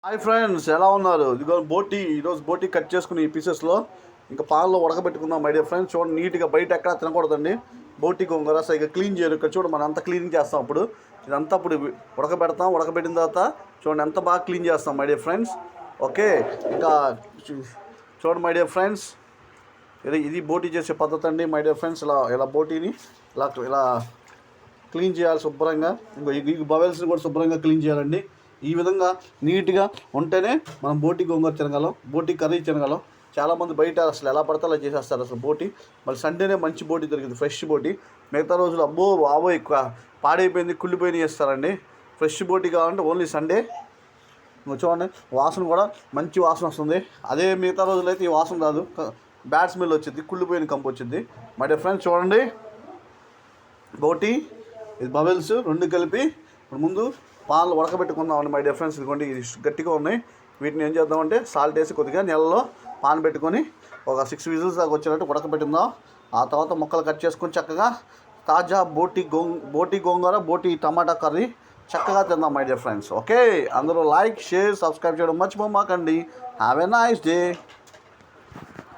Hi friends, ఎలా ఉన్నారు? ఇదిగో బోటి, ఈరోజు బోటి కట్ చేసుకుని ఈ పీసెస్లో ఇంకా పాలలో ఉడకబెట్టుకుందాం. మై డియర్ ఫ్రెండ్స్, చూడండి నీట్గా, బయట ఎక్కడ తినకూడదండి. బోటి గోంగూర సరిగ్గా క్లీన్ చేయరు. ఇక్కడ చూడండి, మనం అంతా క్లీనింగ్ చేస్తాం. ఇదంతా ఉడకబెట్టిన తర్వాత చూడండి ఎంత బాగా క్లీన్ చేస్తాం మై డియర్ ఫ్రెండ్స్. ఓకే, ఇంకా చూడండి మై డియర్ ఫ్రెండ్స్, ఇది బోటి చేసే పద్ధతి అండి మై డియర్ ఫ్రెండ్స్. ఇలా బోటీని ఇలా క్లీన్ చేయాలి శుభ్రంగా. ఈ బవెల్స్ని కూడా శుభ్రంగా క్లీన్ చేయాలండి. ఈ విధంగా నీట్గా ఉంటేనే మనం బోటి గోంగూర తినగలం, బోటి కర్రీ తినగలం. చాలామంది బయట అసలు ఎలా పడితే అలా చేసేస్తారు అసలు బోటి. మళ్ళీ సండేనే మంచి బోటి దొరికింది, ఫ్రెష్ బోటి. మిగతా రోజులు బాబో ఎక్కువ పాడైపోయింది, కుళ్ళిపోయినాయి ఇస్తారండి. ఫ్రెష్ బోటి కావాలంటే ఓన్లీ సండే. చూడండి, వాసన కూడా మంచి వాసన వస్తుంది. అదే మిగతా రోజులు అయితే ఈ వాసన రాదు, బ్యాడ్ స్మెల్ వచ్చింది, కుళ్ళిపోయిన కంపు వచ్చింది. మై డియర్ ఫ్రెండ్స్, చూడండి బోటి, ఇది బబెల్స్ రెండు కలిపి ఇప్పుడు ముందు పాలు ఉడకబెట్టుకుందామండి మై డియర్ ఫ్రెండ్స్. ఇదిగోండి, ఇది గట్టిగా ఉన్నాయి. వీటిని ఏం చేద్దామంటే సాల్ట్ వేసి కొద్దిగా నీళ్ళలో పాన్ పెట్టుకొని ఒక 6 విజిల్స్ దాకా వచ్చినట్టు ఉడకబెట్టిందాం. ఆ తర్వాత ముక్కలు కట్ చేసుకొని చక్కగా తాజా బోటి గోంగూర, బోటి టమాటా కర్రీ చక్కగా తిందాం మై డియర్ ఫ్రెండ్స్. ఓకే, అందరూ లైక్, షేర్, సబ్స్క్రైబ్ చేయడం మర్చిపోమాకండి. Have a nice day.